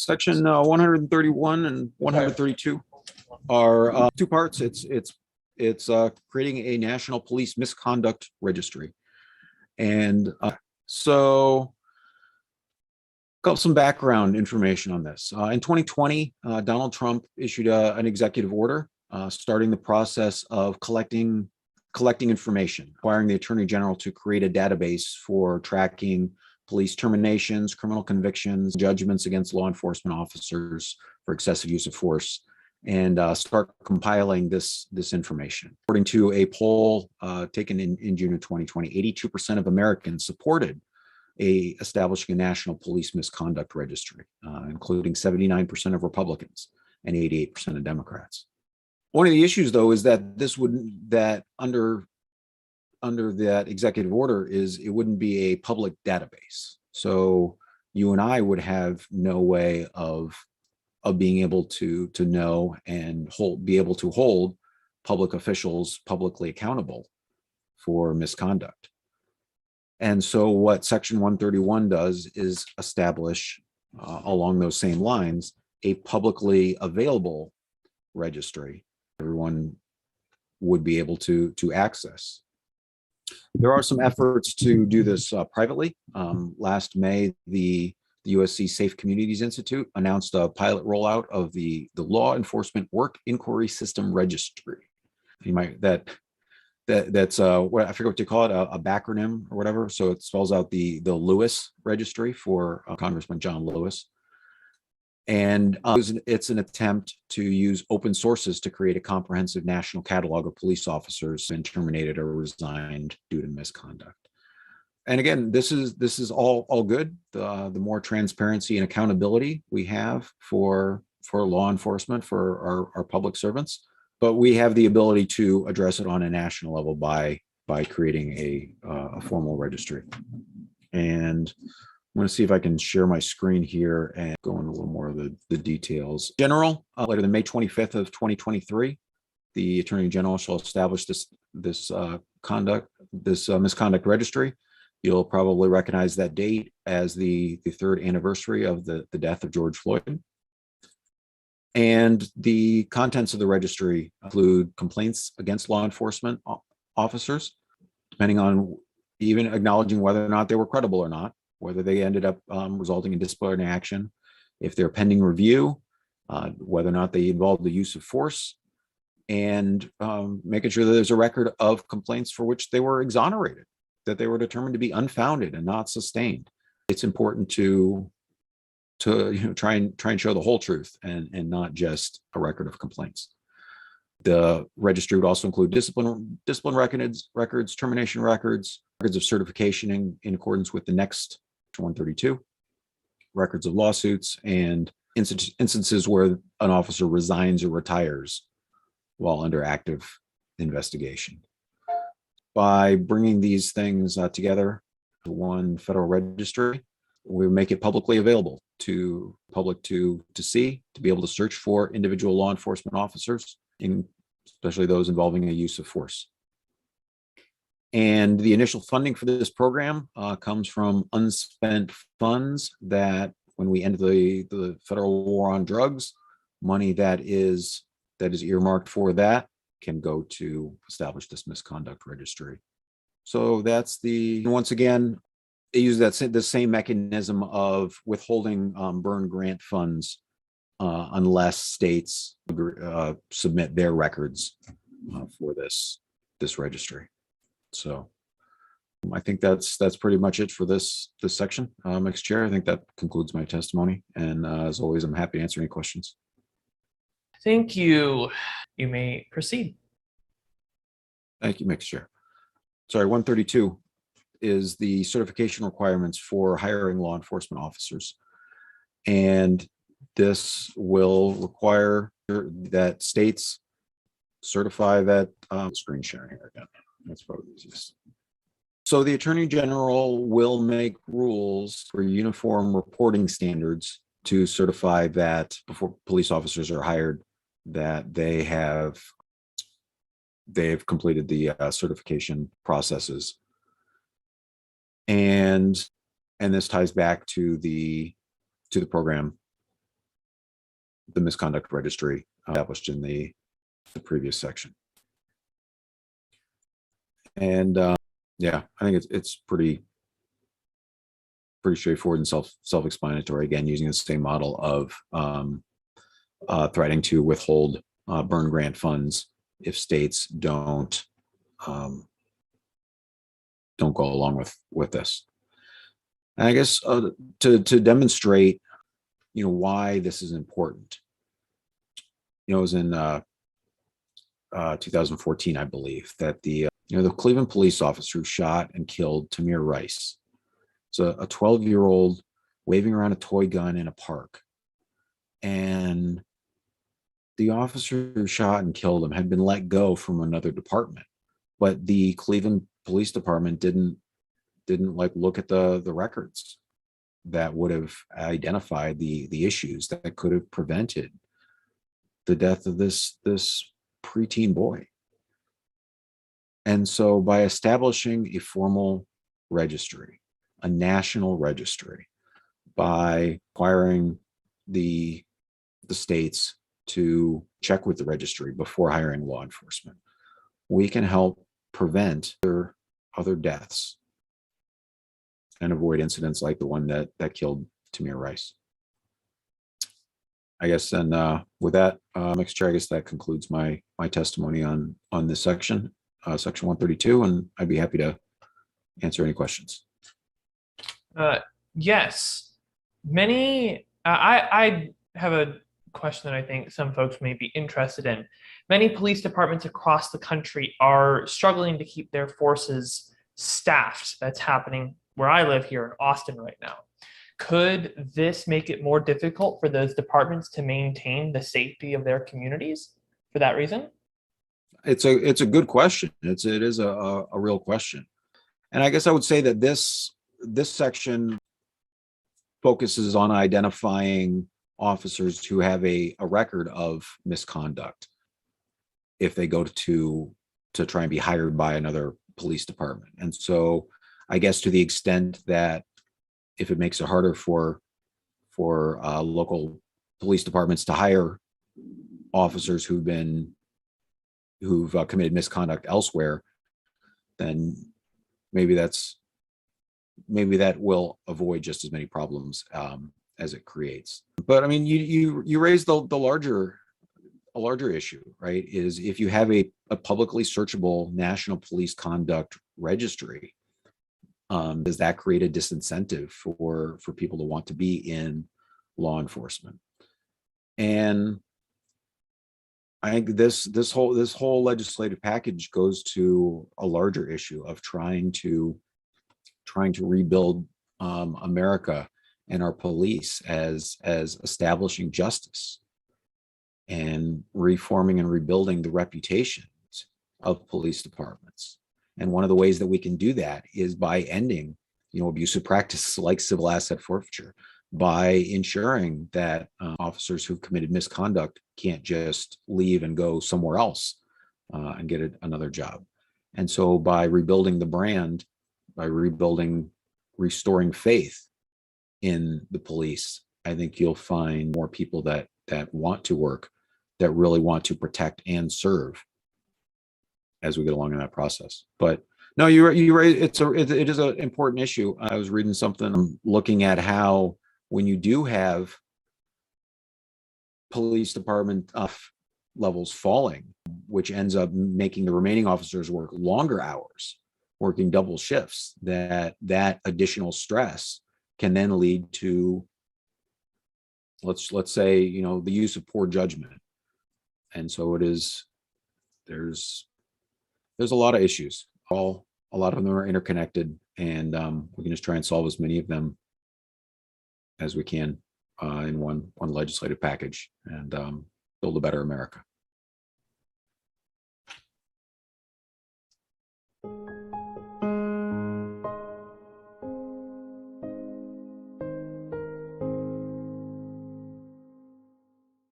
Section 131 and 132 are two parts. It's creating a national police misconduct registry. And so some background information on this. In 2020, Donald Trump issued an executive order starting the process of collecting information, requiring the Attorney General to create a database for tracking police terminations, criminal convictions, judgments against law enforcement officers for excessive use of force, and start compiling this information. According to a poll taken in June of 2020, 82% of Americans supported establishing a national police misconduct registry, including 79% of Republicans and 88% of Democrats. One of the issues, though, is that under that executive order it wouldn't be a public database. So you and I would have no way of being able to know and be able to hold public officials publicly accountable for misconduct. And so what Section 131 does is establish, along those same lines, a publicly available registry everyone would be able to access. There are some efforts to do this privately. Last May, the USC Safe Communities Institute announced a pilot rollout of the Law Enforcement Work Inquiry System Registry. You might that's what I forget what you call it, a backronym or whatever. So it spells out the Lewis Registry for Congressman John Lewis. And it's an attempt to use open sources to create a comprehensive national catalog of police officers been terminated or resigned due to misconduct. And again, this is all good. The more transparency and accountability we have for law enforcement, for our public servants, but we have the ability to address it on a national level by creating a formal registry. And I'm going to see if I can share my screen here and go into a little more of the details. General, later than May 25th of 2023, the Attorney General shall establish this misconduct registry. You'll probably recognize that date as the third anniversary of the death of George Floyd. And the contents of the registry include complaints against law enforcement officers, depending on even acknowledging whether or not they were credible or not, whether they ended up resulting in disciplinary action, if they're pending review, whether or not they involved the use of force, and making sure that there's a record of complaints for which they were exonerated, that they were determined to be unfounded and not sustained. It's important to try and show the whole truth and not just a record of complaints. The registry would also include discipline records, termination records of certification in accordance with the next 132, records of lawsuits, and instances where an officer resigns or retires while under active investigation. By bringing these things together to one federal registry, we make it publicly available to public to see, to be able to search for individual law enforcement officers, especially those involving a use of force. And the initial funding for this program comes from unspent funds that, when we end the federal war on drugs, money that is earmarked for that can go to establish this misconduct registry. So that's once again, they use the same mechanism of withholding burn grant funds unless states submit their records for this registry. So I think that's pretty much it for this section. Next Chair, I think that concludes my testimony. And as always, I'm happy to answer any questions. Thank you. You may proceed. Thank you, Mixed Chair. Sorry, 132 is the certification requirements for hiring law enforcement officers. And this will require that states certify that screen sharing here again. That's probably the easiest. So the Attorney General will make rules for uniform reporting standards to certify that before police officers are hired, that they've completed the certification processes. And this ties back to the program the misconduct registry established in the previous section. And yeah, I think it's pretty straightforward and self-explanatory. Again, using the same model of threatening to withhold burn grant funds if states don't go along with this. And I guess to demonstrate, why this is important. It was in 2014, I believe, that the Cleveland police officer who shot and killed Tamir Rice. So a 12-year-old waving around a toy gun in a park. And the officer who shot and killed him had been let go from another department. But the Cleveland Police Department didn't look at the records that would have identified the issues that could have prevented the death of this preteen boy. And so by establishing a formal registry, a national registry, by requiring the states to check with the registry before hiring law enforcement, we can help prevent other deaths and avoid incidents like the one that killed Tamir Rice. I guess, and with that, Mr. Chair, I guess that concludes my testimony on this section, section 132, and I'd be happy to answer any questions. Yes, I have a question that I think some folks may be interested in. Many police departments across the country are struggling to keep their forces staffed. That's happening where I live here in Austin right now. Could this make it more difficult for those departments to maintain the safety of their communities for that reason? It's a good question. It is a real question. And I guess I would say that this section focuses on identifying officers who have a record of misconduct if they go to try and be hired by another police department. And so I guess to the extent that if it makes it harder for local police departments to hire officers who've committed misconduct elsewhere, then maybe that will avoid just as many problems as it creates. But I mean, you raised a larger issue, right? Is if you have a publicly searchable national police conduct registry, does that create a disincentive for people to want to be in law enforcement? And I think this whole legislative package goes to a larger issue of trying to rebuild America and our police as establishing justice and reforming and rebuilding the reputations of police departments. And one of the ways that we can do that is by ending, abusive practices like civil asset forfeiture, by ensuring that officers who've committed misconduct can't just leave and go somewhere else and get another job. And so by rebuilding the brand, by restoring faith in the police, I think you'll find more people that want to work, that really want to protect and serve as we get along in that process. But no, it is an important issue. I was reading something looking at how when you do have police department levels falling, which ends up making the remaining officers work longer hours, working double shifts, that additional stress can then lead to, let's say, the use of poor judgment. And so there's a lot of issues. A lot of them are interconnected, and we can just try and solve as many of them as we can in one legislative package and build a better America.